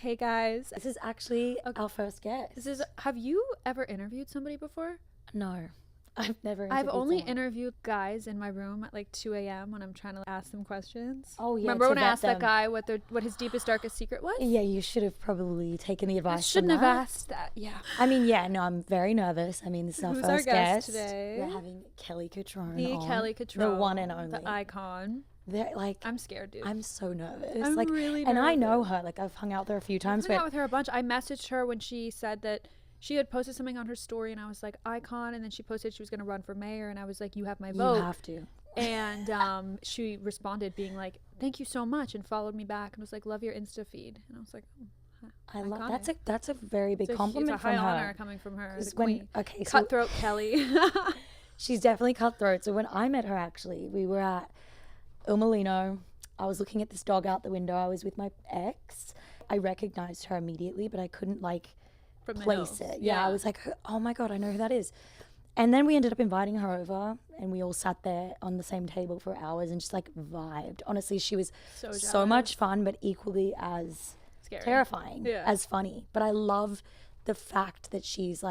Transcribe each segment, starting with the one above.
Hey guys, This is actually our first guest. have you ever interviewed somebody before? No, I've never I've only someone. interviewed guys in my room at like 2 a.m. when I'm trying to ask them questions. Oh, yeah. Remember when I vet asked that them. guy what his deepest, darkest secret was? Yeah, you should have probably taken the I advice. shouldn't from have that. asked that. Yeah. I mean, yeah, no, I'm very nervous. I mean, this is our Who's first our guest guest today? We're having Kelly Cutrone The on. Kelly Cutrone, the one and only, the icon. They're like, I'm scared, dude. I'm so nervous. I'm like, really and I know nervous. her. Like, I've hung out there a few I've times, hung out but with her a bunch. I messaged her when she said that she had posted something on her story, and I was like, icon. And then she posted she was going to run for mayor, and I was like, you have my vote. you have to. And she responded being like, thank you so much, and followed me back and was like, love your Insta feed. And I was like, I love iconic. that's a very big compliment it's a from high her. honor coming from her. 'Cause The queen. okay, so Cutthroat Kelly. she's definitely cutthroat. So when I met her, actually, we were at Il Molino. I was looking at this dog out the window. I was with my ex. I recognized her immediately, but I couldn't From the place hills. it. Yeah, I was like, oh my God, I know who that is. And then we ended up inviting her over, and we all sat there on the same table for hours and just vibed. Honestly, she was so much fun, but equally as Scary. terrifying, Yeah. as funny. But I love the fact that she's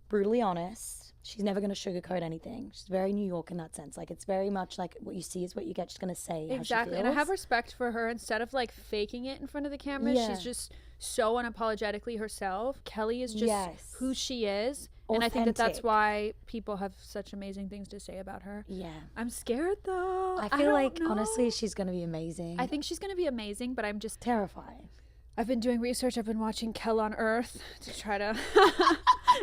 brutally honest. She's never going to sugarcoat anything. She's very New York in that sense. It's very much like what you see is what you get. She's going to say how she Exactly. feels. And I have respect for her. Instead of faking it in front of the camera, Yeah. she's just so unapologetically herself. Kelly is just Yes. who she is. And I think that that's Authentic. why people have such amazing things to say about her. Yeah. I'm scared though. I feel don't know. honestly, she's going to be amazing. I think she's going to be amazing, but I'm just terrifying. I've been doing research. I've been watching Kel on Earth to try to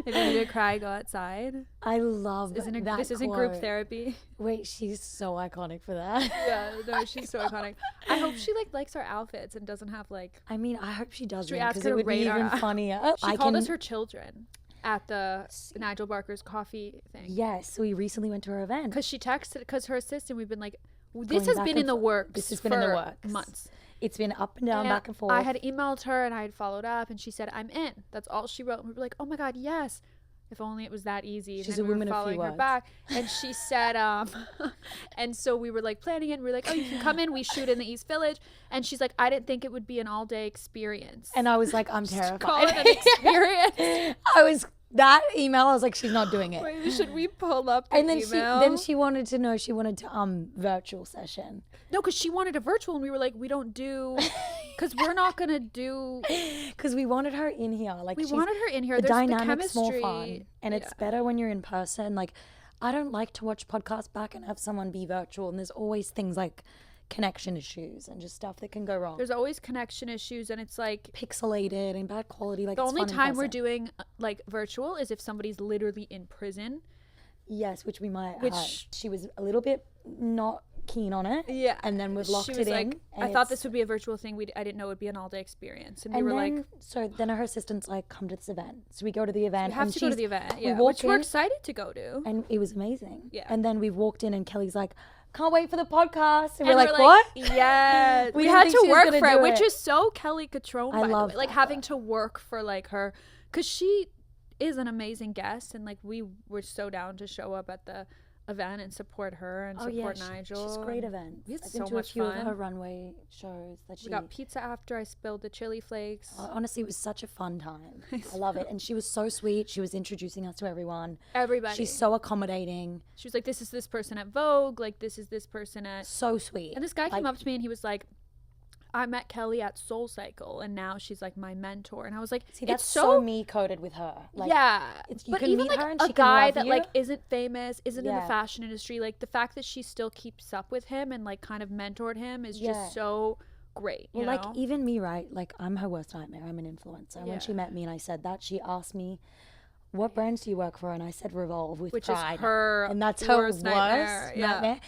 if you need to cry, go outside. I love This that isn't group quote. therapy. Wait, she's so iconic for that. Yeah, no, she's so iconic. I hope she likes our outfits and doesn't have I mean, I hope she doesn't, ask because her it to would be rate our- even funnier. She called us her children at the Nigel Barker's coffee thing. Yes, we recently went to her event. Because she texted, because her assistant, we've been like, this Going has back been and in the forth. works. This has been in the for works. months. It's been up and down, And back and forth. I had emailed her and I had followed up, and she said, I'm in. That's all she wrote. And we were like, oh my God, yes. If only it was that easy. She's and then a we woman were of few following her words. back. And she said, and so we were planning it. And we were like, oh, you can come in. We shoot in the East Village. And she's like, I didn't think it would be an all day experience. And I was like, I'm terrified. Call it an experience. That email, I was like, she's not doing it. Wait, should we pull up the And then email? she wanted to virtual session. No, because she wanted a virtual, and we were like, we don't do, because we're not gonna do. Because we wanted her in here. We wanted her in here. The There's dynamic's the more chemistry. fun, and it's better when you're in person. I don't like to watch podcasts back and have someone be virtual, and there's always things like connection issues and just stuff that can go wrong. There's always connection issues, and it's Pixelated and bad quality. the it's only fun in time we're person. doing virtual is if somebody's literally in prison. Yes, which we might. Which- she was a little bit not keen on it. Yeah, And then we've locked she it was in. like, and I thought it's- this would be a virtual thing. I didn't know it would be an all day experience, and we And were then, like, so then her assistant's come to this event. So we go to the event. we have and to go to she's- the event, we yeah, walked which we're in, excited to go to. and it was amazing. Yeah. And then we walked in, and Kelly's like, "Can't wait for the podcast." And, we're we're like, "What?" Yeah, we didn't had think to she was work gonna for it, do which it. is so Kelly Cutrone. I By love the way, that, having though. to work for her, because she is an amazing guest, and we were so down to show up at the event and support her and support Nigel. She's great and events. we had I've so been to much a few fun. of her runway shows that she. We got pizza after. I spilled the chili flakes. Honestly, it was such a fun time. I love it. And she was so sweet. She was introducing us to everyone. Everybody. She's so accommodating. She was like, this is this person at Vogue. This is this person at. So sweet. And this guy came up to me and he was like, I met Kelly at Soul Cycle, and now she's my mentor. And I was like, See, that's it's so me coded with her. Yeah, you but can even meet her and a she can guy love that you. isn't famous, isn't in the Yeah. fashion industry, the fact that she still keeps up with him and kind of mentored him is Yeah. just so great. You Well, know? even me, right? I'm her worst nightmare. I'm an influencer. And Yeah. when she met me and I said that, she asked me, "What brands do you work for?" And I said Revolve with Which pride. is her and that's her worst nightmare. Yeah. nightmare.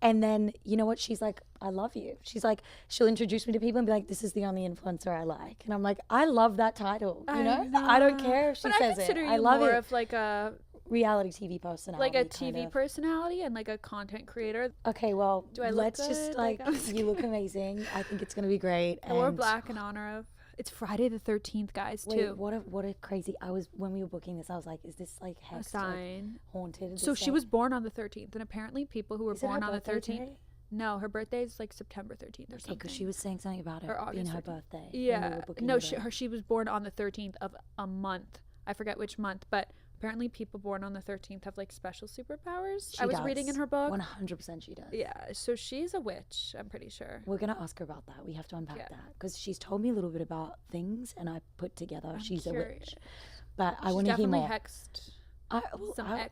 And then, you know what? She's like, "I love you." She's like, she'll introduce me to people and be like, "This is the only influencer I like." And I'm like, I love that title. You know? I don't care if she but says I consider it. you I love more it. of a Reality TV personality. a kind TV of. personality and a content creator. Okay, well, Do I look let's just good? I'm just you look amazing. I think it's gonna be great. I wore and black in honor of. It's Friday the 13th, guys. Wait, too. what a crazy! when we were booking this, I was like, "Is this A hexed, sign. haunted?" So This she day? was born on the 13th, and apparently people who were Is it born her on the birthday 13th. today? No, her birthday is like September 13th or something. Because she was saying something about it being her birthday. Yeah. No, she was born on the 13th of a month. I forget which month, but apparently people born on the 13th have like special superpowers. I was reading in her book. 100% she does. Yeah, so she's a witch, I'm pretty sure. We're going to ask her about that. We have to unpack that. Because she's told me a little bit about things, and I put together she's curious. A witch. But I want to hear more. Hexed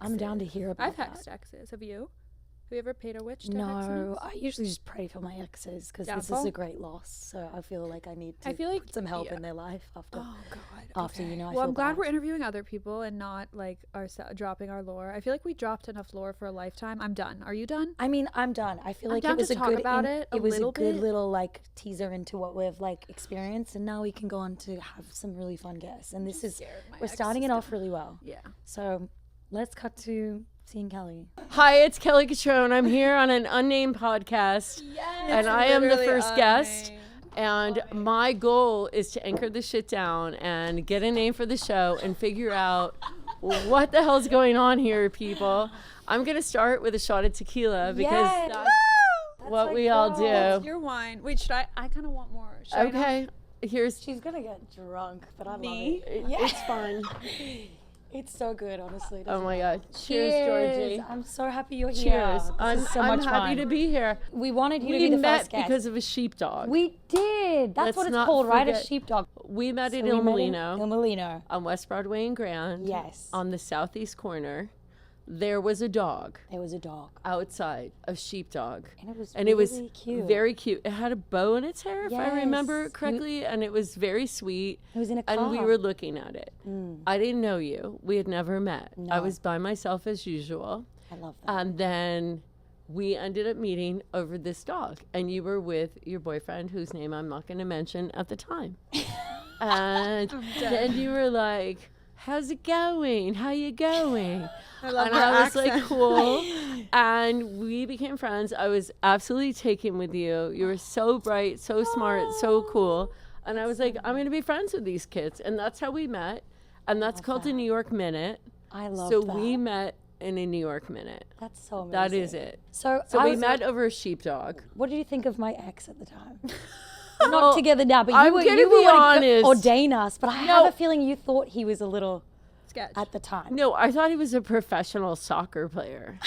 I'm down to hear about that. I've hexed exes. Have you? Have you ever paid a witch to hex No, I usually just pray for my exes because this is a great loss. So I feel like I need to put some help in their life after. Oh God. After Well, I'm glad we're interviewing other people and not like dropping our lore. I feel like we dropped enough lore for a lifetime. I'm done. Are you done? I mean, I'm done. I feel like it was a good little like teaser into what we've like experienced, and now we can go on to have some really fun guests. And we're starting it off really well. Yeah. So let's cut to seeing Kelly. Hi, it's Kelly Cutrone. I'm here on an unnamed podcast, and I am the first guest. And my goal is to anchor this shit down and get a name for the show and figure out what the hell's going on here, people. I'm gonna start with a shot of tequila because that's what we all do. It's your wine. Wait, should I kind of want more. Okay, she's gonna get drunk, but I love it. It's fun. It's so good, honestly. Oh my God. Cheers, Georgie. I'm so happy you're here. Cheers. I'm happy to be here. We wanted you to be the first guest. Because of a sheepdog. We did. That's what it's called, right? A sheepdog. We met in Il Molino. Il Molino. On West Broadway and Grand. Yes. On the southeast corner. There was a dog. Outside, a sheepdog. And it was really cute. Very cute. It had a bow in its hair, if I remember correctly, and it was very sweet. It was in a car. And we were looking at it. I didn't know you. We had never met. No. I was by myself as usual. I love that. And then we ended up meeting over this dog. And you were with your boyfriend, whose name I'm not going to mention at the time. And then you were like, how's it going? How you going? I love and I was like, cool. And we became friends. I was absolutely taken with you. You were so bright, so smart, so cool. And I was like, I'm going to be friends with these kids. And that's how we met. And that's called a New York Minute. I love that. So we met in a New York Minute. That's so amazing. That is it. So we met over a sheepdog. What did you think of my ex at the time? We're not together now, but you were honest. Ordain us. But I have a feeling you thought he was a little sketch at the time. No, I thought he was a professional soccer player.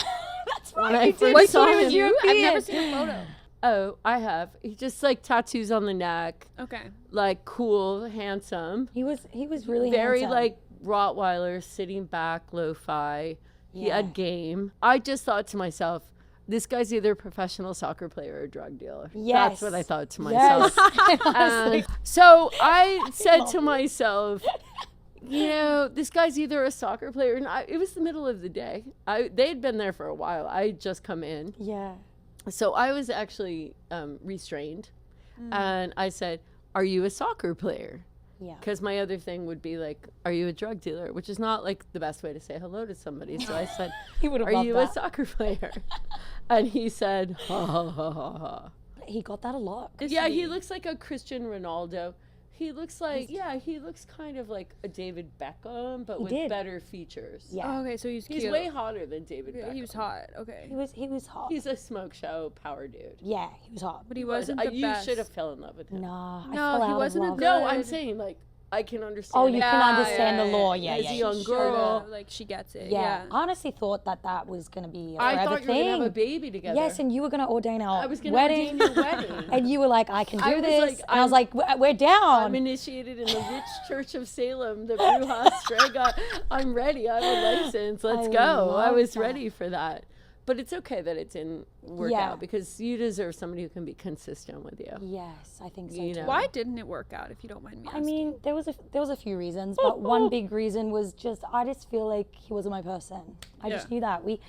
That's right. I've never seen a photo. Oh, I have. He just like tattoos on the neck. Okay. Like cool, handsome. He was really very handsome. Like Rottweiler, sitting back, lo-fi. He had game. I just thought to myself, this guy's either a professional soccer player or a drug dealer. Yes. That's what I thought to myself. So I said to myself, you know, this guy's either a soccer player. And it was the middle of the day. They'd been there for a while. I had just come in. Yeah. So I was actually restrained. And I said, are you a soccer player? Yeah. Because my other thing would be like, are you a drug dealer? Which is not like the best way to say hello to somebody. So I said, are you a soccer player? And he said, ha, ha, ha, ha, ha. He got that a lot. Yeah, he looks like a Cristiano Ronaldo. He looks like, he looks kind of like a David Beckham, but with better features. Yeah. Oh, okay, so he's cute. He's way hotter than David Beckham. He was hot, okay. He was hot. He's a smoke show power dude. Yeah, he was hot. But he wasn't the best. You should have fell in love with him. No, he wasn't a good. No, I'm saying like, I can understand. Oh, you can understand the law. Yeah, As a young girl, like she gets it. Yeah. I honestly thought that was going to be a forever I thought you were thing. going to have a baby together. Yes, and you were going to ordain our wedding. I was going to ordain your wedding. And you were like, I can do this. And I was like, we're down. I'm initiated in the Rich Church of Salem, the Bruja Strega. I'm ready. I have a license. Let's go. I was ready for that. But it's okay that it didn't work out because you deserve somebody who can be consistent with you. Yes, I think so too. Why didn't it work out, if you don't mind me asking? I mean, there was a few reasons, but one big reason was just I just feel like he wasn't my person. I just knew that. We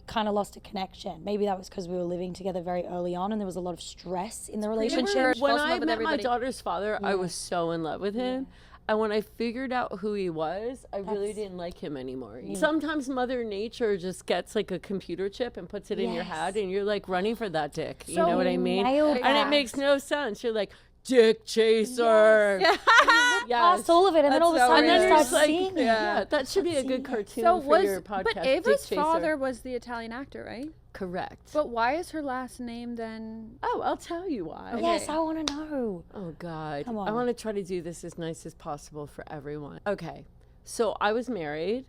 kind of lost a connection. Maybe that was because we were living together very early on and there was a lot of stress in the relationship. When I met my daughter's father, I was so in love with him. And when I figured out who he was, I really didn't like him anymore. Sometimes Mother Nature just gets like a computer chip and puts it in your head and you're like running for that dick. You know what I mean? And it makes no sense. You're like, dick chaser. Yes. Past all of it, and then all of a sudden so you weird. start seeing it. Yeah, that should be a good cartoon So for your podcast. but Ava's Dick Chaser. father was the Italian actor, right? Correct. But why is her last name then? Oh, I'll tell you why. Okay. Yes, I want to know. Oh, God. Come on. I want to try to do this as nice as possible for everyone. Okay. So I was married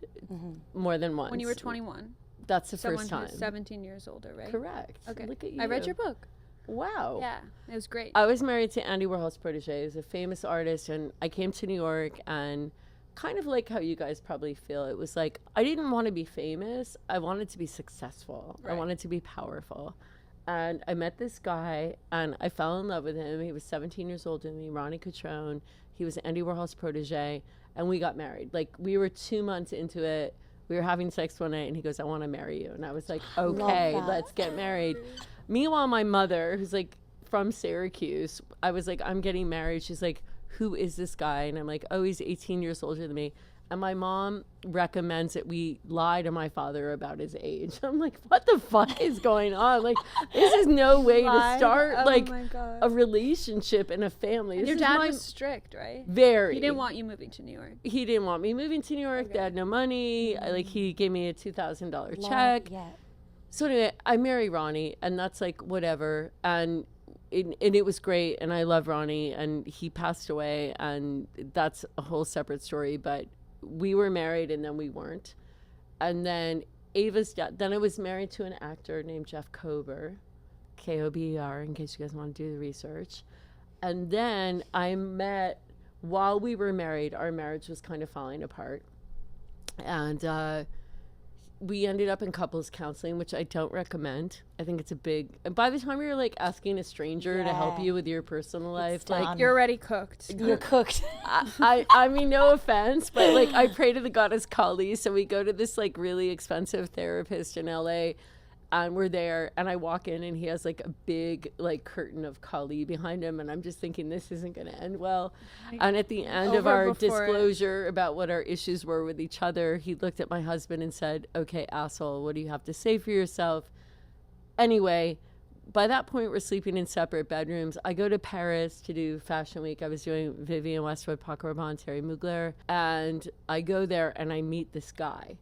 more than once. When you were 21. That's the Someone first time. who's 17 years older, right? Correct. Okay. Look at you. I read your book. Wow. Yeah, it was great. I was married to Andy Warhol's protege. He was a famous artist, and I came to New York, and kind of like how you guys probably feel, it was like I didn't want to be famous. I wanted to be successful. Right. I wanted to be powerful. And I met this guy, and I fell in love with him. He was 17 years older than me, Ronnie Katrone. He was Andy Warhol's protege, and we got married. Like, we were 2 months into it. We were having sex one night, and he goes, I want to marry you. And I was like, okay, let's get married. Meanwhile, my mother, who's like from Syracuse, I was like, I'm getting married. She's like, who is this guy? And I'm like, oh, he's 18 years older than me. And my mom recommends that we lie to my father about his age. I'm like, what the fuck is going on? Like, this is no way to start like a relationship in a family. And your dad was strict, right? Very. He didn't want you moving to New York. He didn't want me moving to New York. They had no money. Like, he gave me a $2,000 check. Yeah. So anyway, I marry Ronnie, and that's like whatever. And it was great, and I love Ronnie, and he passed away, and that's a whole separate story. But we were married, and then we weren't. And then Ava's dad. Then I was married to an actor named Jeff Kober, Kober, in case you guys want to do the research. And then I met while we were married. Our marriage was kind of falling apart, and we ended up in couples counseling, which I don't recommend. I think it's a big. And by the time you're like asking a stranger to help you with your personal life, like you're already cooked. You're cooked. I mean, no offense, but like I pray to the goddess Kali, so we go to this like really expensive therapist in LA, and we're there, and I walk in, and he has like a big like curtain of Kali behind him, and I'm just thinking this isn't going to end well. And at the end of our disclosure about what our issues were with each other, he looked at my husband and said, "Okay, asshole, what do you have to say for yourself?" Anyway, by that point, we're sleeping in separate bedrooms. I go to Paris to do Fashion Week. I was doing Vivienne Westwood, Paco Rabanne, Thierry Mugler, and I go there and I meet this guy.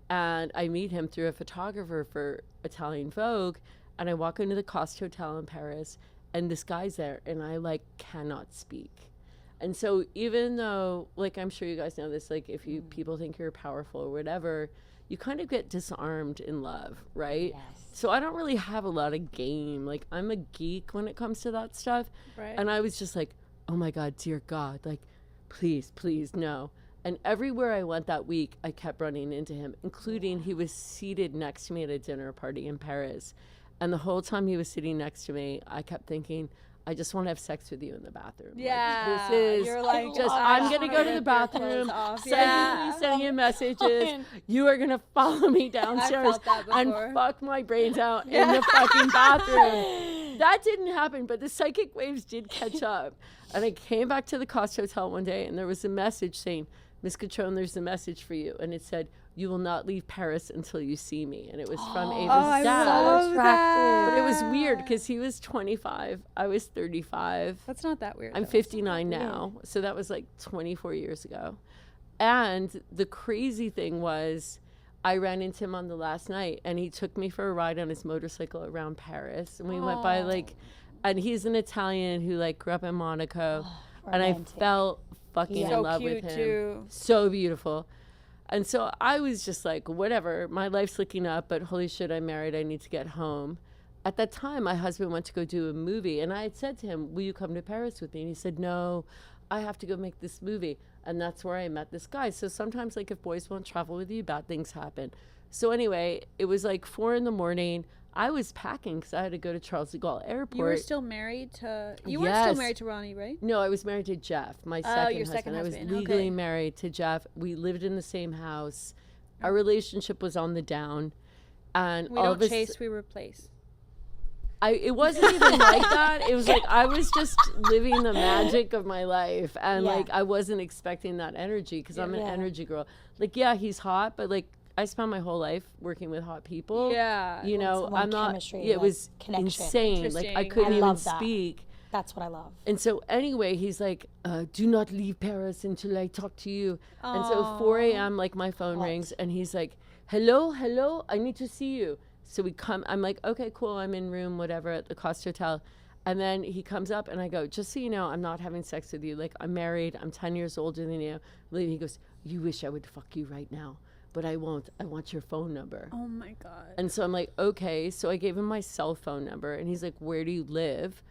And I meet him through a photographer for Italian Vogue, and I walk into the Coste Hotel in Paris, and this guy's there, and I like cannot speak. And so even though, like, I'm sure you guys know this, like if you people think you're powerful or whatever, you kind of get disarmed in love, right? Yes. So I don't really have a lot of game. Like, I'm a geek when it comes to that stuff. Right. And I was just like, oh my God, dear God, like, please, no. And everywhere I went that week, I kept running into him, including he was seated next to me at a dinner party in Paris. And the whole time he was sitting next to me, I kept thinking, I just want to have sex with you in the bathroom. Yeah. Like, this is you're like, just, I'm going to go to the bathroom, sending you messages. You are going to follow me downstairs and fuck my brains out in the fucking bathroom. That didn't happen, but the psychic waves did catch up. And I came back to the Coste Hotel one day, and there was a message saying, Miss Cutrone, there's a message for you. And it said, you will not leave Paris until you see me. And it was from Ava's dad. So attractive. But it was weird because he was 25. I was 35. That's not that weird. I'm 59 now. So that was like 24 years ago. And the crazy thing was, I ran into him on the last night, and he took me for a ride on his motorcycle around Paris. And we went by like, and he's an Italian who like grew up in Monaco. And I felt fucking in love with him. Too. So beautiful. And so I was just like, whatever, my life's looking up, but holy shit, I'm married. I need to get home. At that time, my husband went to go do a movie, and I had said to him, will you come to Paris with me? And he said, no, I have to go make this movie. And that's where I met this guy. So sometimes, like, if boys won't travel with you, bad things happen. So anyway, it was like 4 a.m. I was packing because I had to go to Charles de Gaulle Airport. You were still married to... You weren't still married to Ronnie, right? No, I was married to Jeff, my second husband. I was legally married to Jeff. We lived in the same house. Our relationship was on the down. And we don't chase, we replace. It wasn't even like that. It was like I was just living the magic of my life. And like I wasn't expecting that energy because I'm an energy girl. Like, yeah, he's hot, but like I spent my whole life working with hot people. Yeah. You know, I'm not, chemistry, it was connection. insane. Like I couldn't even speak. That's what I love. And so anyway, he's like, do not leave Paris until I talk to you. Aww. And so 4 a.m., like my phone rings and he's like, hello, I need to see you. So we come, I'm like, okay, cool. I'm in room, whatever, at the Costa Hotel. And then he comes up and I go, just so you know, I'm not having sex with you. Like, I'm married. I'm 10 years older than you. He goes, you wish I would fuck you right now, but I won't. I want your phone number. Oh my God. And so I'm like, okay. So I gave him my cell phone number and he's like, where do you live?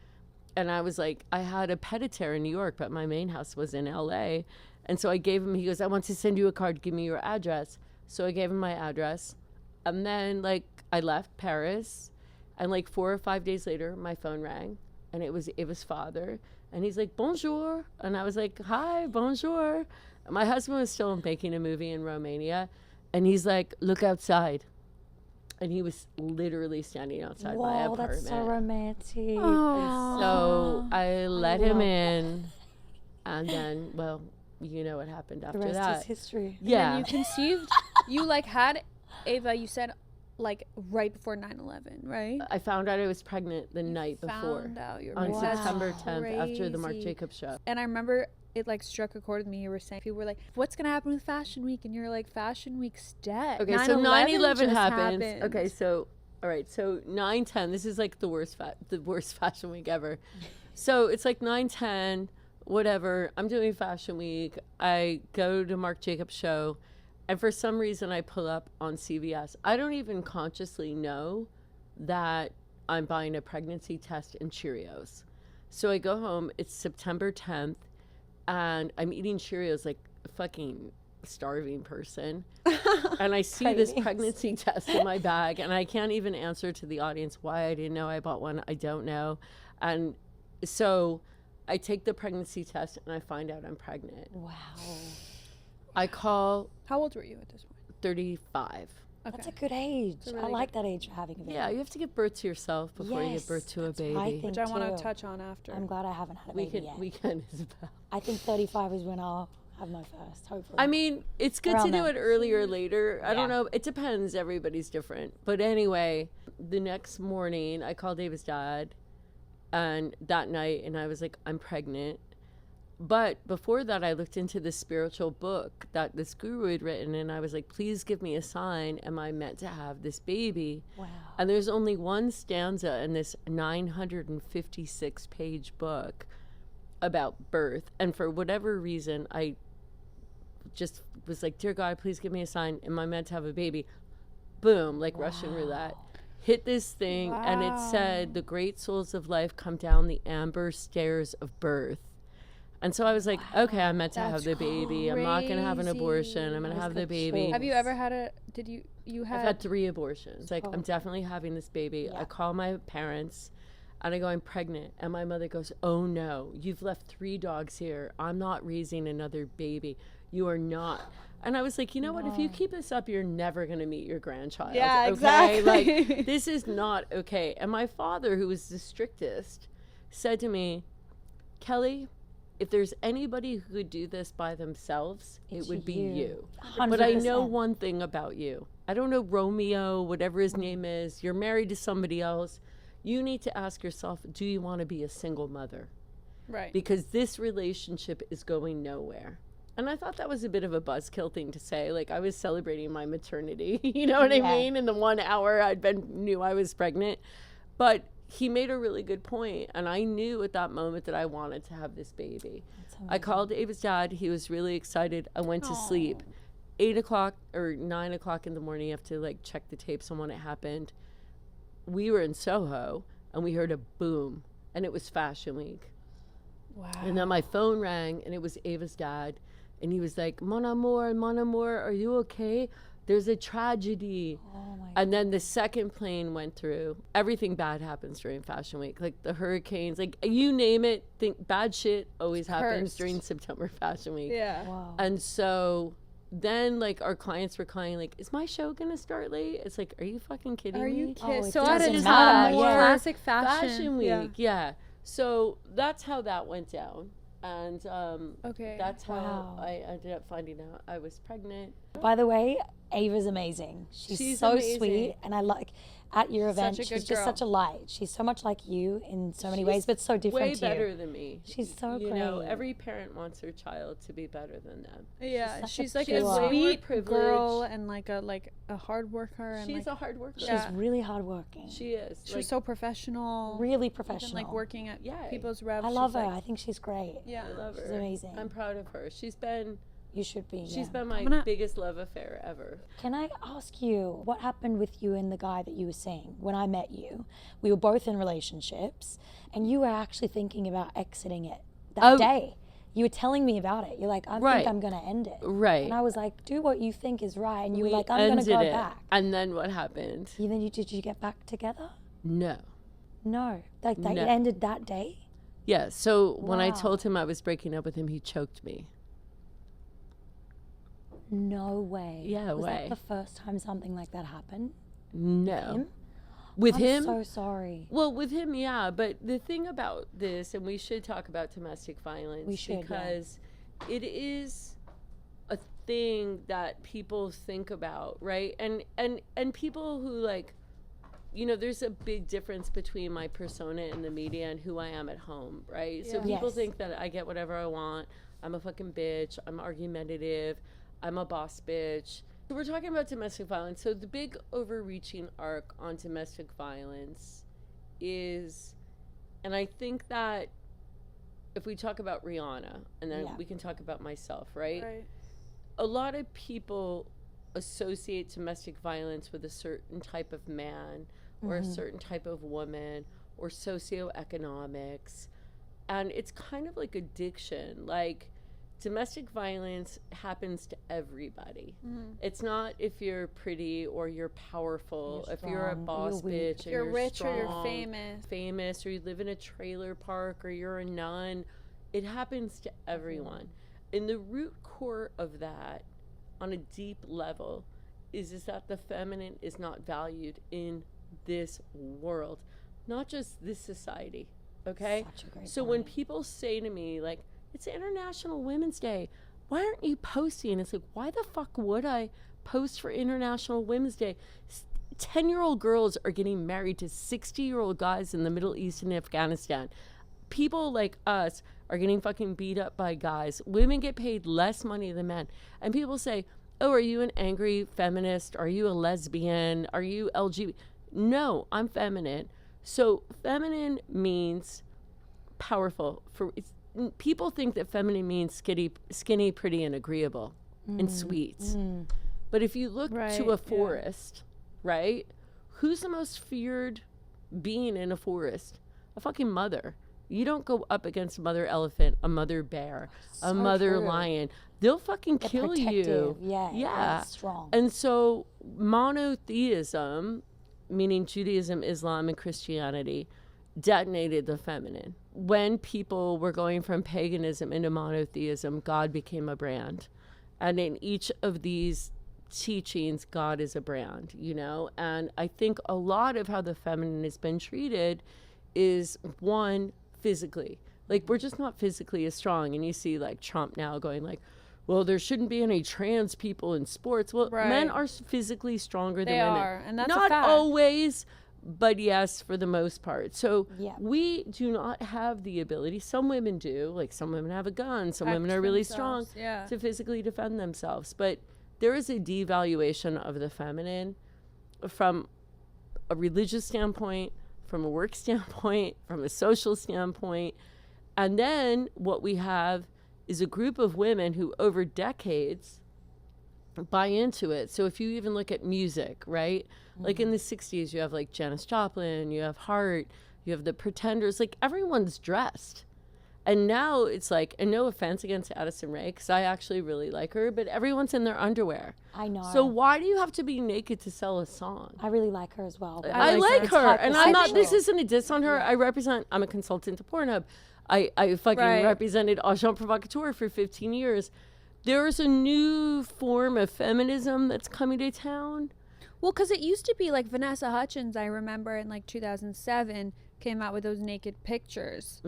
And I was like, I had a pied-à-terre in New York, but my main house was in LA. And so I gave him, he goes, I want to send you a card. Give me your address. So I gave him my address. And then like I left Paris and like 4 or 5 days later, my phone rang and it was Ava's father. And he's like, bonjour. And I was like, hi, bonjour. And my husband was still making a movie in Romania. And he's like, look outside. And he was literally standing outside my apartment. That's so romantic. So I let him in, and then, well, you know what happened after that. The rest is history. Yeah. And then you conceived, you like had Ava, you said like right before 9/11, right? I found out I was pregnant the night before. Found out you're on pregnant. September 10th after the Marc Crazy. Jacobs show. And I remember it like struck a chord with me. You were saying, people were like, what's going to happen with Fashion Week? And you're like, Fashion Week's dead. Okay, so 9/11 just happens. happened. Okay, so, all right, so 9/10, this is like the worst Fashion Week ever. So it's like 9/10, whatever. I'm doing Fashion Week. I go to Marc Jacobs show. And for some reason, I pull up on CVS. I don't even consciously know that I'm buying a pregnancy test and Cheerios. So I go home. It's September 10th, and I'm eating Cheerios like a fucking starving person. And I see this pregnancy test in my bag, and I can't even answer to the audience why I didn't know I bought one. I don't know. And so I take the pregnancy test, and I find out I'm pregnant. Wow. I call... How old were you at this point? 35. Okay. That's a good age. Really I like that age for having a baby. Yeah, you have to give birth to yourself before you give birth to a baby. I think Which I want too. to touch on after. I'm glad I haven't had a baby yet. We can, Isabel. I think 35 is when I'll have my first, hopefully. I mean, it's good Around to do then. it earlier or later. I don't Yeah. know. It depends. Everybody's different. But anyway, the next morning, I called David's dad, and that night, and I was like, I'm pregnant. But before that, I looked into this spiritual book that this guru had written, and I was like, please give me a sign. Am I meant to have this baby? Wow. And there's only one stanza in this 956-page book about birth. And for whatever reason, I just was like, dear God, please give me a sign. Am I meant to have a baby? Boom, like Russian roulette. Hit this thing, and it said, the great souls of life come down the amber stairs of birth. And so I was like, okay, I'm meant to have the baby. I'm not going to have an abortion. I'm going to have the baby. Have you ever had a, I've had 3 abortions. Like, I'm definitely having this baby. I call my parents, and I go, I'm pregnant. And my mother goes, oh, no, you've left 3 dogs here. I'm not raising another baby. You are not. And I was like, you know what? If you keep this up, you're never going to meet your grandchild. Yeah, okay? exactly. Like, this is not okay. And my father, who was the strictest, said to me, Kelly, if there's anybody who could do this by themselves, it would be you. 100%. But I know one thing about you. I don't know Romeo, whatever his name is. You're married to somebody else. You need to ask yourself, do you want to be a single mother? right. Because this relationship is going nowhere. And I thought that was a bit of a buzzkill thing to say. Like, I was celebrating my maternity, you know what I mean? In the 1 hour knew I was pregnant. But he made a really good point, and I knew at that moment that I wanted to have this baby. I called Ava's dad. He was really excited. I went to sleep. 8 o'clock or 9 o'clock in the morning, you have to like check the tapes on when it happened. We were in Soho, and we heard a boom, and it was Fashion Week. Wow. And then my phone rang, and it was Ava's dad, and he was like, mon amour, are you okay? There's a tragedy. Oh my And then the second plane went through. Everything bad happens during Fashion Week. Like the hurricanes, like you name it, bad shit always happens Cursed. during September Fashion Week. Yeah. Wow. And so then like our clients were calling like, is my show gonna start late? It's like, are you fucking kidding Are me? you Oh, kidding? it So I doesn't just matter, had more yeah. classic fashion. Fashion Week, yeah. So that's how that went down. And Okay. that's how Wow. I ended up finding out I was pregnant. By the way, Ava's amazing. She's so amazing. sweet, and I like. at your event. She's just such a light. She's so much like you in so many ways, but so different to you. Way better than me. She's so great. You know, every parent wants their child to be better than them. Yeah, she's like a sweet girl and like a hard worker. And she's a hard worker. She's really hardworking. She is. She's so professional. Really professional. Like working at people's revs. I love her. I think she's great. Yeah, I love her. She's amazing. I'm proud of her. She's been. You should be. She's been my biggest love affair ever. Can I ask you, what happened with you and the guy that you were seeing? When I met you, we were both in relationships, and you were actually thinking about exiting it that day. You were telling me about it. You're like, I think I'm going to end it. Right. And I was like, do what you think is right. And you were like, I'm going to go back. And then what happened? Did you get back together? No. No. Like that, it ended that day? Yeah. So when I told him I was breaking up with him, he choked me. No way. Yeah, was that the first time something like that happened? No. With him? I'm so sorry. Well, with him, yeah. But the thing about this, and we should talk about domestic violence. We should, because it is a thing that people think about, right? And people who like, you know, there's a big difference between my persona in the media and who I am at home, right? Yeah. So people think that I get whatever I want. I'm a fucking bitch. I'm argumentative. I'm a boss bitch. So we're talking about domestic violence. So the big overreaching arc on domestic violence is, and I think that if we talk about Rihanna, and then we can talk about myself, right? A lot of people associate domestic violence with a certain type of man or a certain type of woman or socioeconomics. And it's kind of like addiction. Like, domestic violence happens to everybody. It's not if you're pretty or you're powerful, if you're a boss bitch, and you're rich strong, or you're famous, or you live in a trailer park, or you're a nun. It happens to everyone. And the root core of that, on a deep level, is that the feminine is not valued in this world, not just this society. Okay? So when people say to me, like, it's International Women's Day, why aren't you posting? It's like, why the fuck would I post for International Women's Day? 10-year-old girls are getting married to 60-year-old guys in the Middle East and Afghanistan. People like us are getting fucking beat up by guys. Women get paid less money than men. And people say, oh, are you an angry feminist? Are you a lesbian? Are you LGBT? No, I'm feminine. So feminine means powerful. People think that feminine means skinny, pretty, and agreeable, and sweet. But if you look to a forest, right? Who's the most feared being in a forest? A fucking mother. You don't go up against a mother elephant, a mother bear, a mother lion. They'll fucking kill you. Yeah. Strong. And so monotheism, meaning Judaism, Islam, and Christianity, detonated the feminine. When people were going from paganism into monotheism, God became a brand. And in each of these teachings, God is a brand, you know? And I think a lot of how the feminine has been treated is, one, physically. Like, we're just not physically as strong. And you see, like, Trump now going like, well, there shouldn't be any trans people in sports. Well, men are physically stronger than women. They are, and that's not a fact. Always, but yes, for the most part. So we do not have the ability. Some women do. Like, some women have a gun. Some women are really strong to physically defend themselves. But there is a devaluation of the feminine from a religious standpoint, from a work standpoint, from a social standpoint. And then what we have is a group of women who over decades buy into it. So if you even look at music, right? Like in the 60s, you have like Janis Joplin, you have Heart, you have the Pretenders, like everyone's dressed. And now it's like, and no offense against Addison Rae, because I actually really like her, but everyone's in their underwear. I know. So why do you have to be naked to sell a song? I really like her as well. I like her. And I'm not, this isn't a diss on her. I'm a consultant to Pornhub. I fucking represented Agent Provocateur for 15 years. There's a new form of feminism that's coming to town. Well, because it used to be like Vanessa Hudgens, I remember in like 2007, came out with those naked pictures.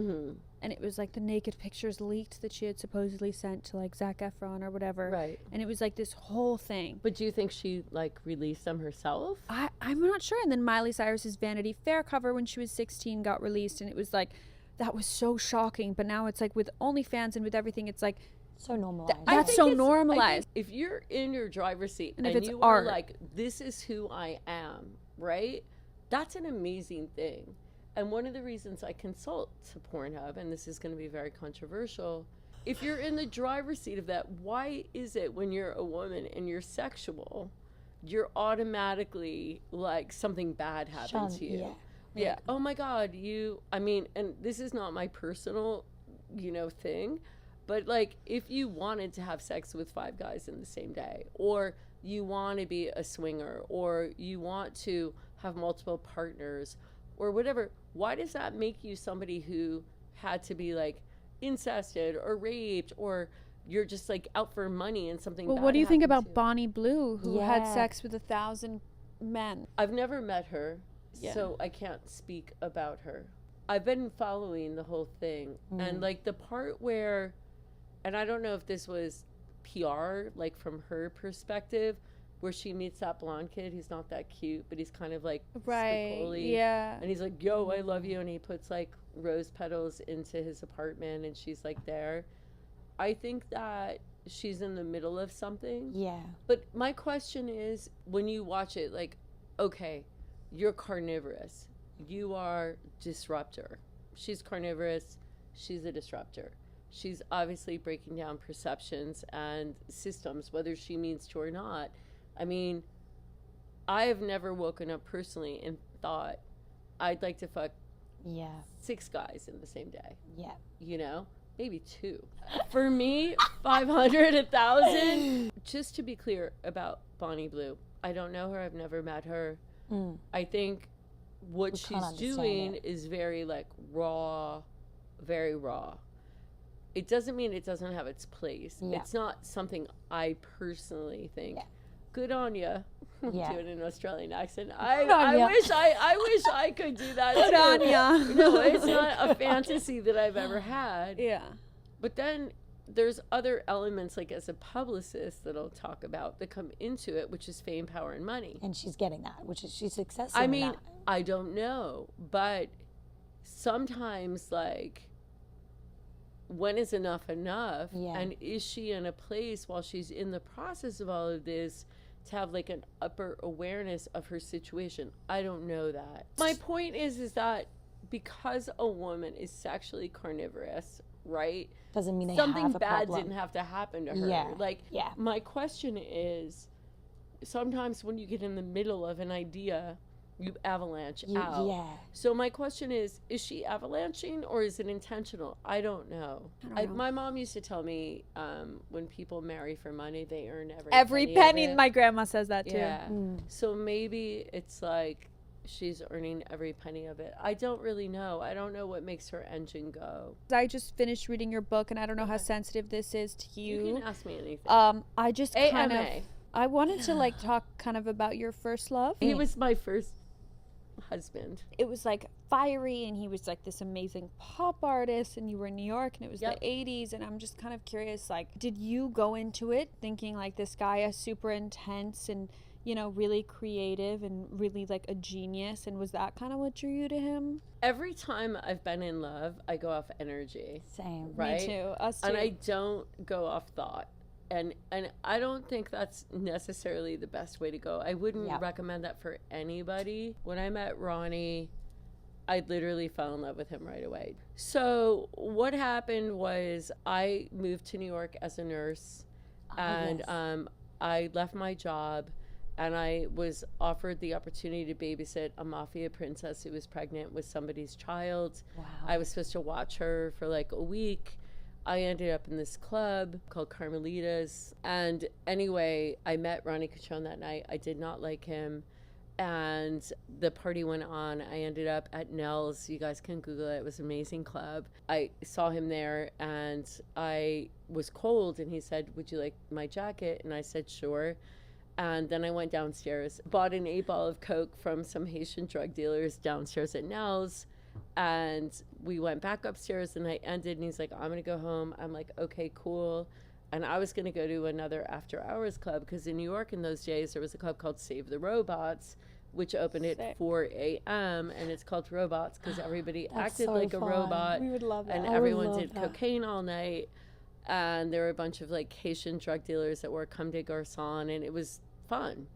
and it was like the naked pictures leaked that she had supposedly sent to like Zac Efron or whatever. Right. And it was like this whole thing. But do you think she like released them herself? I'm not sure. And then Miley Cyrus's Vanity Fair cover when she was 16 got released, and it was like, that was so shocking. But now it's like with OnlyFans and with everything, it's like so normalized. That's so normalized. If you're in your driver's seat and and if it's you art, are like, this is who I am, right? That's an amazing thing. And one of the reasons I consult to Pornhub, and this is going to be very controversial, if you're in the driver's seat of that, why is it when you're a woman and you're sexual, you're automatically like something bad happened to you? Yeah. Oh my God, and this is not my personal, thing, but like if you wanted to have sex with 5 guys in the same day, or you want to be a swinger, or you want to have multiple partners, or whatever, why does that make you somebody who had to be like incested or raped, or you're just like out for money and something bad what do you think about to Bonnie Blue, who had sex with 1,000 men? I've never met her, so I can't speak about her. I've been following the whole thing, and like the part where, and I don't know if this was PR, like from her perspective, where she meets that blonde kid who's not that cute, but he's kind of like spickly. And he's like, yo, I love you. And he puts like rose petals into his apartment, and she's like there. I think that she's in the middle of something. Yeah. But my question is, when you watch it, like, okay, you're carnivorous. You are disruptor. She's carnivorous. She's a disruptor. She's obviously breaking down perceptions and systems, whether she means to or not. I mean, I have never woken up personally and thought I'd like to fuck 6 guys in the same day. Yeah. Maybe 2. For me, 500, 1,000. Just to be clear about Bonnie Blue, I don't know her. I've never met her. I think what she's doing is very like raw, very raw. It doesn't mean it doesn't have its place. It's not something I personally think. Good on ya. Do it in an Australian accent. I wish I could do that. Good on ya. No, it's not a fantasy that I've ever had. Yeah. But then there's other elements, like as a publicist that I'll talk about, that come into it, which is fame, power, and money. And she's getting that, which is she's successful. I mean, I don't know, but sometimes like, when is enough enough? And is she in a place while she's in the process of all of this to have like an upper awareness of her situation? I don't know that. My point is that because a woman is sexually carnivorous, right? Doesn't mean something bad didn't have to happen to her. My question is, sometimes when you get in the middle of an idea, you avalanche out. So my question is she avalanching, or is it intentional? I don't know. My mom used to tell me when people marry for money, they earn every penny. My grandma says that too. Yeah. So maybe it's like she's earning every penny of it. I don't really know. I don't know what makes her engine go. I just finished reading your book, and I don't know how sensitive this is to you. You can ask me anything. I just I wanted to like talk kind of about your first love. He was my first husband. It was like fiery, and he was like this amazing pop artist, and you were in New York, and it was the 80s, and I'm just kind of curious, like, did you go into it thinking like this guy is super intense and really creative and really like a genius, and was that kind of what drew you to him? Every time I've been in love, I go off energy. Same. Right? Me too. Us too. And I don't go off thought. And I don't think that's necessarily the best way to go. I wouldn't recommend that for anybody. When I met Ronnie, I literally fell in love with him right away. So what happened was I moved to New York as a nurse, and I left my job, and I was offered the opportunity to babysit a mafia princess who was pregnant with somebody's child. Wow. I was supposed to watch her for like a week. I ended up in this club called Carmelita's. And anyway, I met Ronnie Katrone that night. I did not like him. And the party went on. I ended up at Nell's. You guys can Google it. It was an amazing club. I saw him there, and I was cold. And he said, would you like my jacket? And I said, sure. And then I went downstairs, bought an 8-ball of Coke from some Haitian drug dealers downstairs at Nell's. And we went back upstairs, the night ended, and he's like, I'm going to go home. I'm like, okay, cool. And I was going to go to another after hours club, because in New York in those days, there was a club called Save the Robots, which opened at 4 a.m. And it's called Robots because everybody acted so like a robot. We would love that. And everyone did cocaine all night. And there were a bunch of like Haitian drug dealers that were comme des garçons, and it was fun.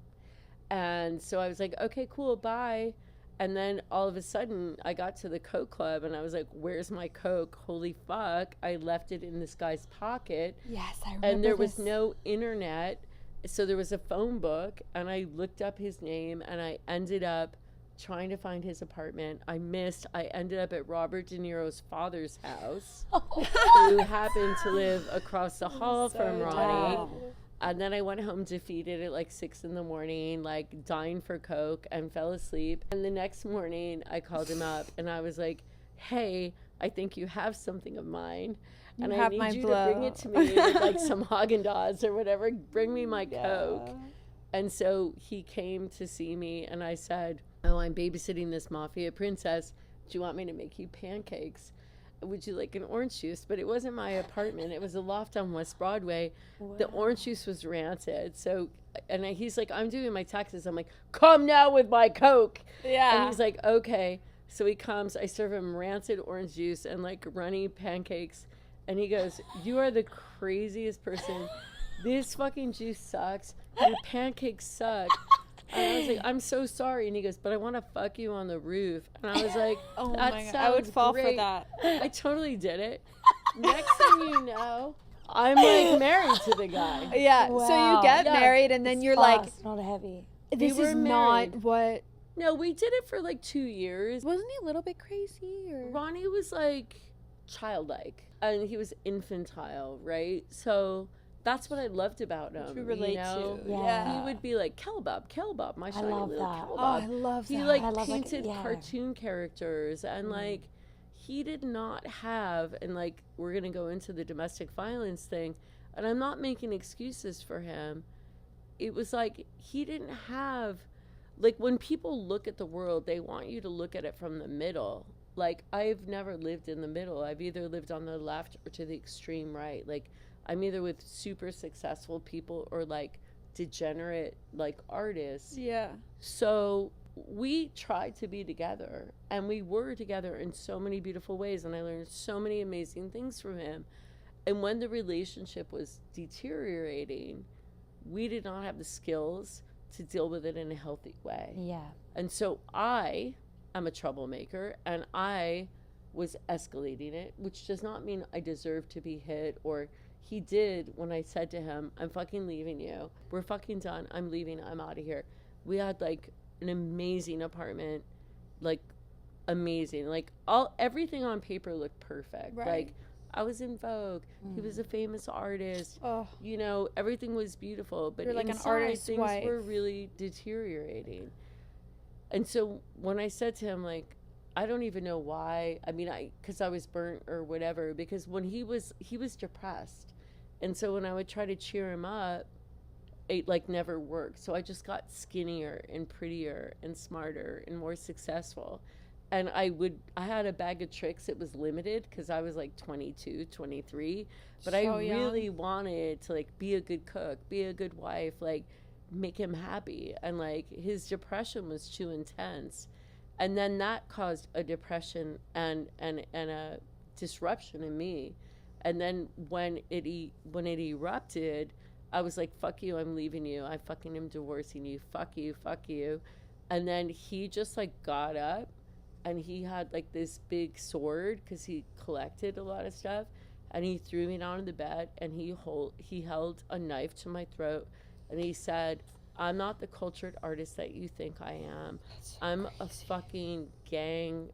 And so I was like, okay, cool, bye. And then all of a sudden, I got to the Coke Club, and I was like, where's my Coke? Holy fuck. I left it in this guy's pocket. Yes, I remember. And there was no internet. So there was a phone book, and I looked up his name, and I ended up trying to find his apartment. I ended up at Robert De Niro's father's house, who happened to live across the hall from Ronnie. Wow. And then I went home defeated at like 6 a.m, like dying for Coke, and fell asleep. And the next morning I called him up and I was like, hey, I think you have something of mine. And I need you to bring it to me with like some Haagen-Dazs or whatever. Bring me my Coke. And so he came to see me, and I said, oh, I'm babysitting this mafia princess. Do you want me to make you pancakes? Would you like an orange juice? But it wasn't my apartment. It was a loft on West Broadway. Wow. The orange juice was rancid. So, and he's like, I'm doing my taxes. I'm like, come now with my Coke. Yeah. And he's like, okay. So he comes. I serve him rancid orange juice and like runny pancakes. And he goes, you are the craziest person. This fucking juice sucks. Your pancakes suck. And I was like, I'm so sorry. And he goes, but I want to fuck you on the roof. And I was like, oh my God, I would fall great. For that. I totally did it. Next thing you know, I'm like married to the guy. Yeah. Wow. So you get married, and then you're fast, like, not heavy. This is not what. No, we did it for like 2 years. Wasn't he a little bit crazy? Or? Ronnie was like childlike, and he was infantile, right? So that's what I loved about him. To relate to. Yeah. He would be like, Kelbab, my shiny little Kelbab. Oh, I love that. He like painted cartoon characters, and like he did not have, and like we're going to go into the domestic violence thing, and I'm not making excuses for him. It was like he didn't have, like when people look at the world, they want you to look at it from the middle. Like I've never lived in the middle. I've either lived on the left or to the extreme right. Like I'm either with super successful people or like degenerate like artists. Yeah. So we tried to be together, and we were together in so many beautiful ways, and I learned so many amazing things from him. And when the relationship was deteriorating, we did not have the skills to deal with it in a healthy way. Yeah. And so I am a troublemaker, and I was escalating it, which does not mean I deserve to be hit. Or he did when I said to him, I'm fucking leaving you. We're fucking done. I'm leaving. I'm out of here. We had like an amazing apartment, like amazing. Like everything on paper looked perfect. Right. Like I was in Vogue. He was a famous artist. Oh. You know, everything was beautiful, but you're like inside, an artist's things wife. were really deteriorating. And so when I said to him, like, I don't even know why. I mean, because I was burnt or whatever. Because when he was depressed, and so when I would try to cheer him up, it like never worked. So I just got skinnier and prettier and smarter and more successful. And I had a bag of tricks. It was limited because I was like 22, 23. But I really wanted to like be a good cook, be a good wife, like make him happy. And like his depression was too intense. And then that caused a depression and a disruption in me. And then when it erupted, I was like, fuck you, I'm leaving you. I fucking am divorcing you. Fuck you, fuck you. And then he just like got up. And he had like this big sword because he collected a lot of stuff, and he threw me down on the bed, and he held a knife to my throat, and he said, I'm not the cultured artist that you think I am. I'm a fucking gang.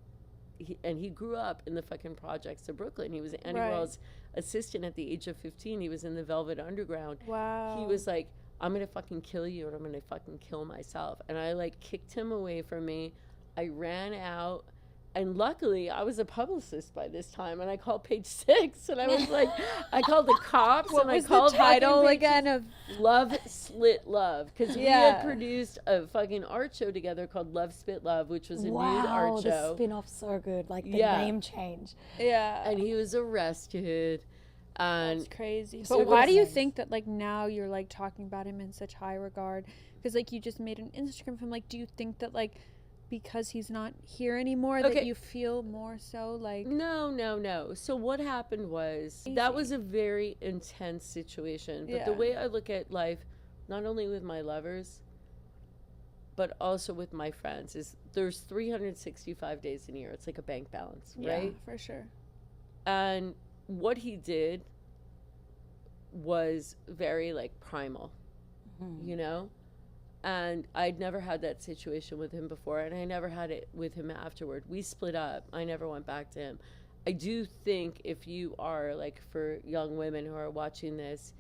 And he grew up in the fucking projects of Brooklyn. He was Andy Warhol's assistant at the age of 15. He was in the Velvet Underground. Wow. He was like, I'm gonna fucking kill you, and I'm gonna fucking kill myself. And I like kicked him away from me. I ran out, And luckily, I was a publicist by this time, and I called Page 6, and I was like, I called the cops, What and was I called the title again of Love Split Love, because we had produced a fucking art show together called Love Spit Love, which was a nude art show. The spin-off's so good, like the name change. Yeah. And he was arrested. And that's crazy. But why do you think that like now you're like talking about him in such high regard? Because like you just made an Instagram of him. Like, do you think that like because he's not here anymore that you feel more so like No. So what happened was that was a very intense situation. But the way I look at life, not only with my lovers, but also with my friends, is there's 365 days in a year. It's like a bank balance, right? Yeah, for sure. And what he did was very like primal, you know? And I'd never had that situation with him before, and I never had it with him afterward. We split up. I never went back to him. I do think if you are, like, for young women who are watching this,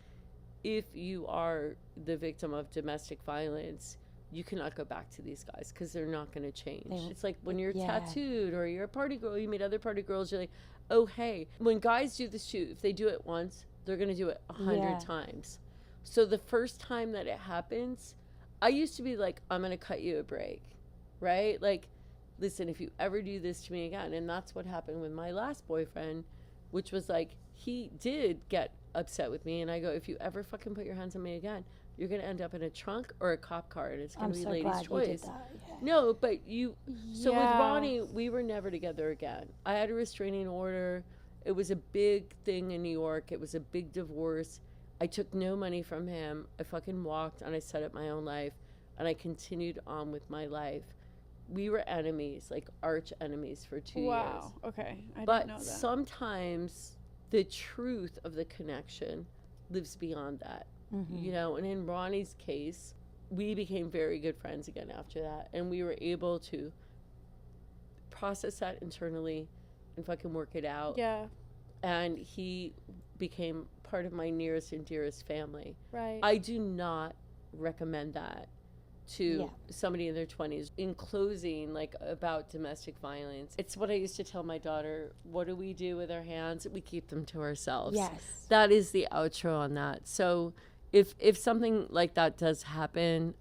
if you are the victim of domestic violence, you cannot go back to these guys because they're not going to change. It's like when you're tattooed or you're a party girl, you meet other party girls, you're like, oh, hey. When guys do the shoot, if they do it once, they're going to do it 100 times. So the first time that it happens, I used to be like, I'm going to cut you a break, right? Like, listen, if you ever do this to me again, and that's what happened with my last boyfriend, which was like, he did get upset with me, and I go, if you ever fucking put your hands on me again, you're going to end up in a trunk or a cop car, and it's going to be ladies' choice. No, but so with Ronnie, we were never together again. I had a restraining order. It was a big thing in New York. It was a big divorce. I took no money from him. I fucking walked and I set up my own life, and I continued on with my life. We were enemies, like arch enemies for 2 years. Wow. Okay. I but didn't know that. Sometimes the truth of the connection lives beyond that, you know? And in Ronnie's case, we became very good friends again after that. And we were able to process that internally and fucking work it out. Yeah. And he became part of my nearest and dearest family. Right. I do not recommend that to somebody in their 20s. In closing, like about domestic violence, it's what I used to tell my daughter, what do we do with our hands? We keep them to ourselves. Yes. That is the outro on that. So if something like that does happen,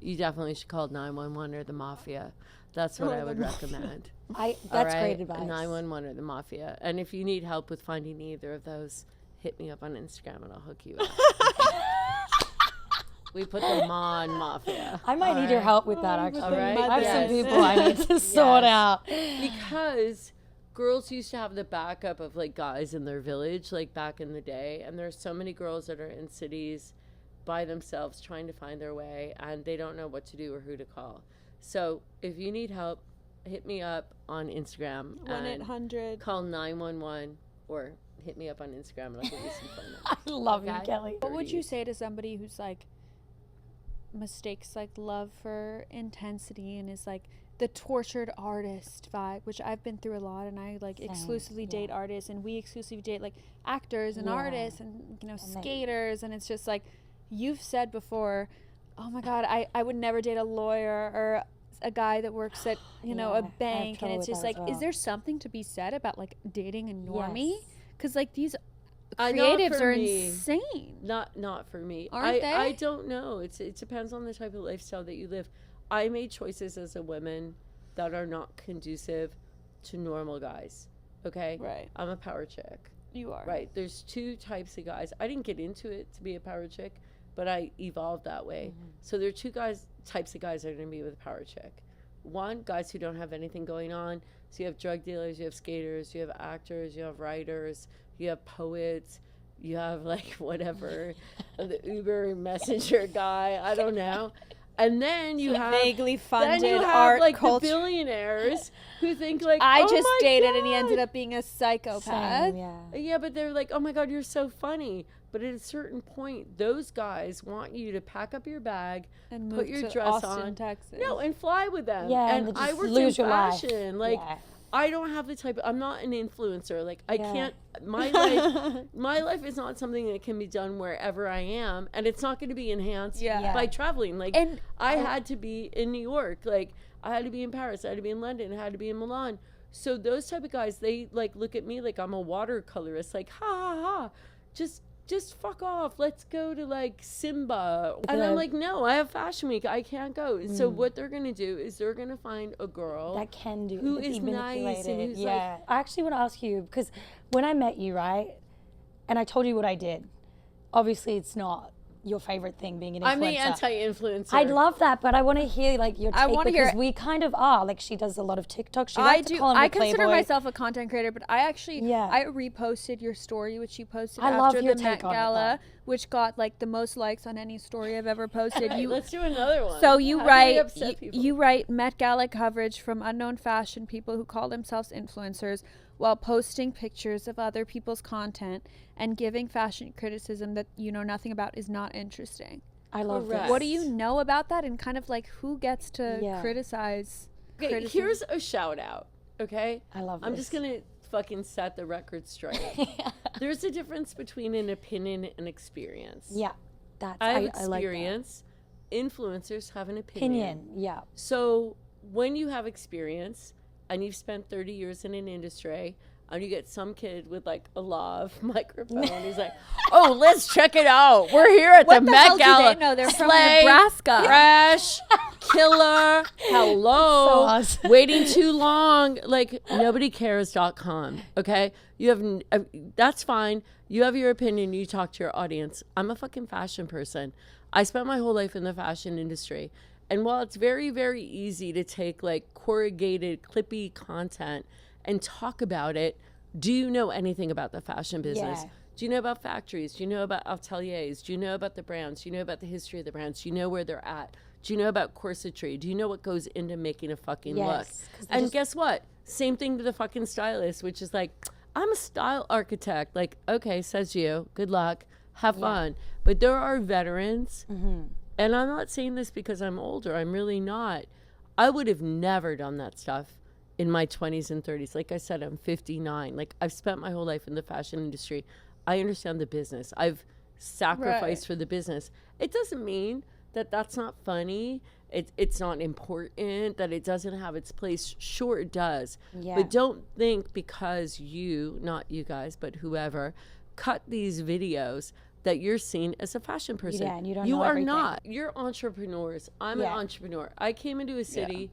you definitely should call 911 or the mafia. That's what I would recommend. That's great advice. 911 or the mafia. And if you need help with finding either of those, hit me up on Instagram and I'll hook you up. We put the Mon Mafia. I might need your help with that, actually. All right. I have some people I need to sort out. Because girls used to have the backup of like guys in their village, like back in the day. And there's so many girls that are in cities by themselves trying to find their way, and they don't know what to do or who to call. So if you need help, hit me up on Instagram. 1-800. Call 911 or hit me up on Instagram and I'll give you some phone numbers. I love you, Kelly. What would you say to somebody who's like mistakes like love for intensity and is like the tortured artist vibe, which I've been through a lot, and I like exclusively date artists, and we exclusively date like actors and artists and, you know, skaters, and it's just like you've said before, oh my God, I would never date a lawyer or a guy that works at, you know, a bank, and it's just like, is there something to be said about like dating a normie? Because like these creatives are insane. Not for me. Aren't they? I don't know. It depends on the type of lifestyle that you live. I made choices as a woman that are not conducive to normal guys. Okay? Right. I'm a power chick. You are. Right. There's two types of guys. I didn't get into it to be a power chick, but I evolved that way. So there are two types of guys that are going to be with a power chick. One, guys who don't have anything going on. So you have drug dealers, you have skaters, you have actors, you have writers, you have poets, you have like whatever, the Uber messenger guy, I don't know. And then you have vaguely funded then you have art like culture. The billionaires who think like, I oh just my dated God. and he ended up being a psychopath. Yeah, but they're like, oh my God, you're so funny. But at a certain point, those guys want you to pack up your bag and put your dress Austin, Texas. No, and fly with them. Yeah, and I work in fashion. Like, I don't have the type. I'm not an influencer. Like, I can't. My life is not something that can be done wherever I am, and it's not going to be enhanced by traveling. Like, and I had to be in New York. Like, I had to be in Paris. I had to be in London. I had to be in Milan. So those type of guys, they like look at me like I'm a watercolorist. Like, ha ha ha. Just fuck off. Let's go to like Simba. And I'm like, no, I have Fashion Week. I can't go. So what they're going to do is they're going to find a girl that can do who is nice and who's like. I actually want to ask you, because when I met you, right, and I told you what I did, obviously it's not your favorite thing being an influencer. I'm the anti-influencer. I'd love that, but I want to hear like your take, because we kind of are. Like, she does a lot of TikTok. She likes to call him I a Playboy. consider myself a content creator, but I actually I reposted your story, which you posted I after love your the take Met on it, Gala, which got like the most likes on any story I've ever posted. Let's do another one. So you write Met Gala coverage from unknown fashion people who call themselves influencers while posting pictures of other people's content and giving fashion criticism that you know nothing about is not interesting. I love this. What do you know about that, and kind of like who gets to criticize? Okay, here's a shout out. Okay, I love this. I'm just gonna fucking set the record straight. There's a difference between an opinion and experience. Yeah, that's I have I experience. Like that. Influencers have an opinion. Yeah. So when you have experience and you've spent 30 years in an industry, and you get some kid with like a lav microphone, he's like, "Oh, let's check it out. We're here at the Met Gala. No, they're from Nebraska. Fresh, killer, hello, So awesome. waiting too long." Like, nobodycares.com. Okay, you have that's fine. You have your opinion. You talk to your audience. I'm a fucking fashion person. I spent my whole life in the fashion industry. And while it's very, very easy to take like corrugated, clippy content and talk about it, do you know anything about the fashion business? Yeah. Do you know about factories? Do you know about ateliers? Do you know about the brands? Do you know about the history of the brands? Do you know where they're at? Do you know about corsetry? Do you know what goes into making a fucking look? And guess what? Same thing to the fucking stylist, which is like, I'm a style architect. Like, okay, says you. Good luck. Have fun. But there are veterans, and I'm not saying this because I'm older. I'm really not. I would have never done that stuff in my 20s and 30s. Like I said, I'm 59. Like, I've spent my whole life in the fashion industry. I understand the business. I've sacrificed for the business. It doesn't mean that that's not funny. It's not important, that it doesn't have its place. Sure, it does. Yeah. But don't think because you, not you guys, but whoever, cut these videos that you're seen as a fashion person. Yeah, and you don't You know are everything. not. You're entrepreneurs. I'm an entrepreneur. I came into a city.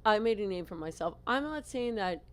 I made a name for myself. I'm not saying that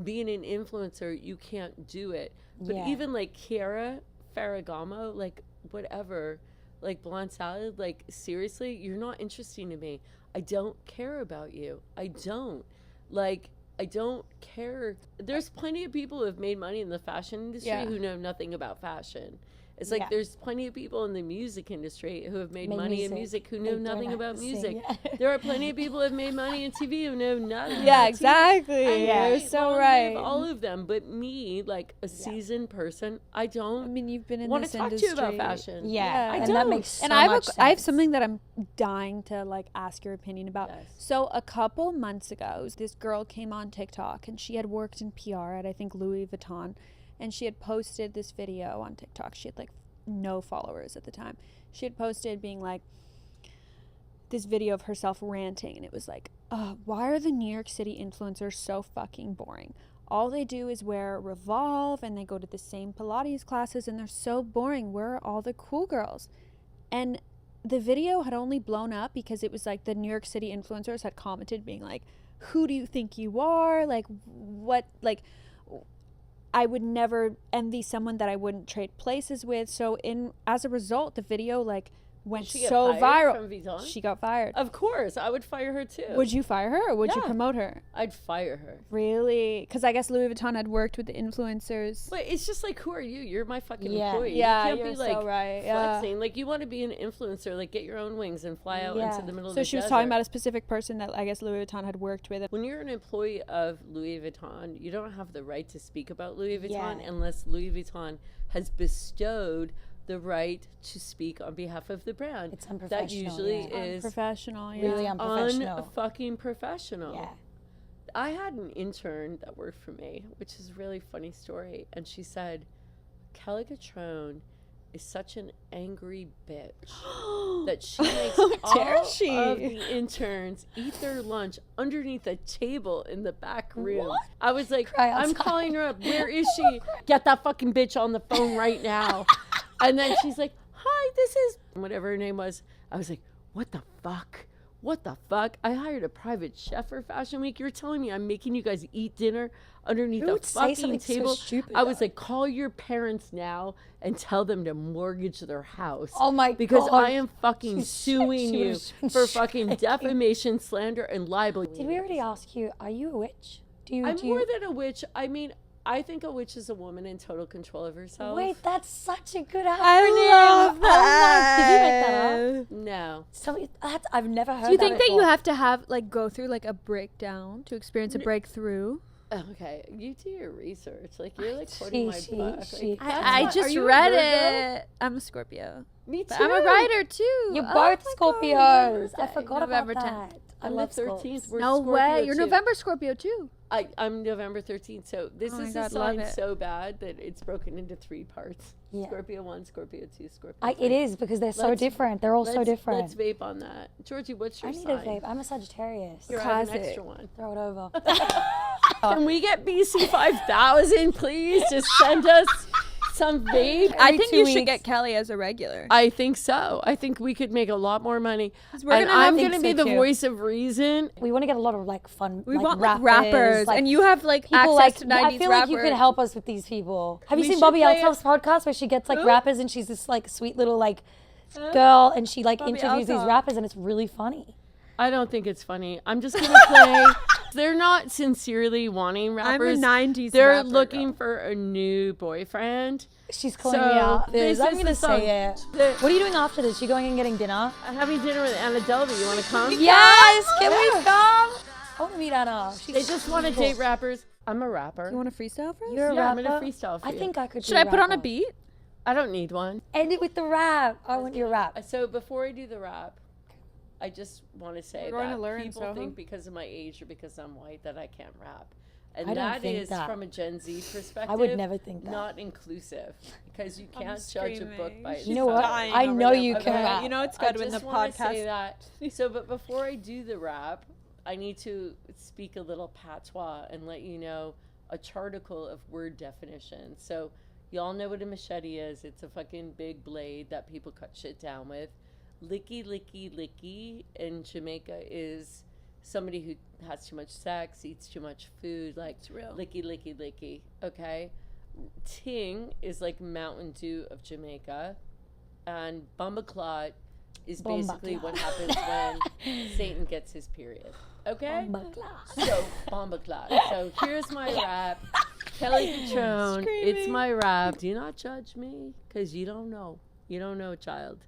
being an influencer, you can't do it. But even like Chiara Ferragamo, like whatever, like Blonde Salad, like seriously, you're not interesting to me. I don't care about you. I don't. Like, I don't care. There's plenty of people who have made money in the fashion industry who know nothing about fashion. It's like there's plenty of people in the music industry who have made money in music who know nothing about music. There are plenty of people who have made money in TV who know nothing about exactly. You're so right. All of them. But me, like a seasoned person, I don't I mean, you've been in want this to talk industry. to you about fashion. Yeah, I and don't. that makes so and much sense. I have something that I'm dying to like ask your opinion about. Yes. So a couple months ago, this girl came on TikTok and she had worked in PR at I think Louis Vuitton, and she had posted this video on TikTok. She had like no followers at the time. She had posted being like this video of herself ranting, and it was like, why are the New York City influencers so fucking boring? All they do is wear Revolve and they go to the same Pilates classes and they're so boring. Where are all the cool girls? And the video had only blown up because it was like the New York City influencers had commented being like, who do you think you are? Like, what, like, I would never envy someone that I wouldn't trade places with. So as a result, the video like went so viral. From Vuitton? She got fired. Of course, I would fire her too. Would you fire her or would you promote her? I'd fire her. Really? Because I guess Louis Vuitton had worked with the influencers. But it's just like, who are you? You're my fucking employee. Yeah, you can't be like so right. flexing. Like, you want to be an influencer, like get your own wings and fly out into the middle of the desert. So she was talking about a specific person that I guess Louis Vuitton had worked with. When you're an employee of Louis Vuitton, you don't have the right to speak about Louis Vuitton unless Louis Vuitton has bestowed the right to speak on behalf of the brand. It's unprofessional. That usually is unprofessional. Really unprofessional. Unfucking professional. Yeah. I had an intern that worked for me, which is a really funny story. And she said, Kelly Cutrone is such an angry bitch that she makes How all dare she? of the interns eat their lunch underneath a table in the back room. What? I was like, Cry I'm outside. calling her up. Where is she? Get that fucking bitch on the phone right now. And then she's like, hi, this is whatever her name was. I was like, what the fuck? What the fuck? I hired a private chef for Fashion Week. You're telling me I'm making you guys eat dinner underneath Who a would say fucking something so table? stupid, I was though? like, call your parents now and tell them to mortgage their house. Oh my because God. I am fucking suing she you would've been for fucking shaking. defamation, slander, and libel. Did we already ask you, are you a witch? I'm more than a witch. I mean, I think a witch is a woman in total control of herself. Wait, that's such a good acronym. I love Oh my, did you make that up? No. I've never heard that Do you think that you before. have to have like go through like a breakdown to experience a breakthrough? Okay, you do your research. Like, you're like quoting my book. Like, I that's just are you a read Virgo? it. I'm a Scorpio. Me too. But I'm a writer too. You're Oh both my Scorpios. God. I forgot November about 10th. that. I I'm love the 13th. Scorps. We're No Scorpio way. You're too. November Scorpio too. I'm November 13th. So this Oh my is God, a love sign it. so bad that it's broken into 3 parts. Yeah. Scorpio 1, Scorpio 2, Scorpio 3. It is because they're so Let's- different. They're all so different. Let's vape on that. Georgie, what's I your need sign? a vape. I'm a Sagittarius. Here, I have an Classic. extra one. Throw it over. Can we get BC 5000, please? Just send us some vape. I Every think 2 you should weeks. get Kelly as a regular. I think so. I think we could make a lot more money. we're And gonna I'm have- going to think be so the too. voice of reason. We want to get a lot of like fun, We like want rappers, and you have like people access like. to 90s I feel like you rappers. could help us with these people. Have you We seen should Bobby play Altoff's podcast where she gets like Who? rappers and she's this like sweet little like girl and she like Bobby interviews these Altoff. rappers and it's really funny. I don't think it's funny. I'm just going to play. They're not sincerely wanting rappers. 90s They're rapper, looking girl. for a new boyfriend. She's calling So, me out. this I'm is gonna the song. say it. The- What are you doing after this? You going and getting dinner? I'm having dinner with Anna Delvey. You want to come? Yes. Can we come? I want to meet Anna. They just want to date rappers. I'm a rapper. You want to freestyle for us? You're a Yeah, rapper. I'm gonna freestyle for I you. think I could. Should be I put on a rapper. beat? I don't need one. End it with the rap. I want your rap. So before I do the rap, I just want to say We're going that to learn, people Soho. think because of my age or because I'm white that I can't rap. And I don't that think is that. from a Gen Z perspective. I would never think that. Not inclusive because you can't judge a book by its You know what? cover. I know you can Okay. rap. You know it's I good when the just wanna say podcast. that. So, but before I do the rap, I need to speak a little patois and let you know a charticle of word definitions. So, y'all know what a machete is. It's a fucking big blade that people cut shit down with. Licky, licky, licky in Jamaica is somebody who has too much sex, eats too much food, like It's real. licky, licky, licky. Okay. Ting is like Mountain Dew of Jamaica. And Bumbaclot is basically Bombaclot. what happens when Satan gets his period. Okay? Bumbaclot. So, Bombaclot. So, here's my rap. Kelly Cutrone, it's my rap. Do not judge me, because you don't know. You don't know, child.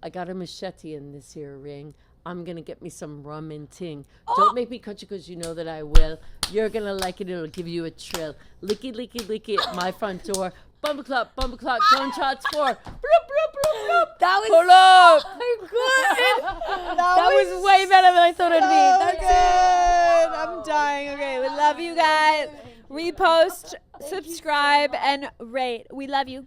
I got a machete in this here ring. I'm going to get me some rum and ting. Don't make me cut you because you know that I will. You're going to like it. It'll give you a trill. Licky, licky, licky at my front door. Bumbaclot, bumbaclot, gunshots for. Bloop, bloop, bloop, bloop. That was Pull up. so good. that was way better than I thought it'd be. That's good. I'm dying. Okay, we love you guys. Repost, subscribe, and rate. We love you.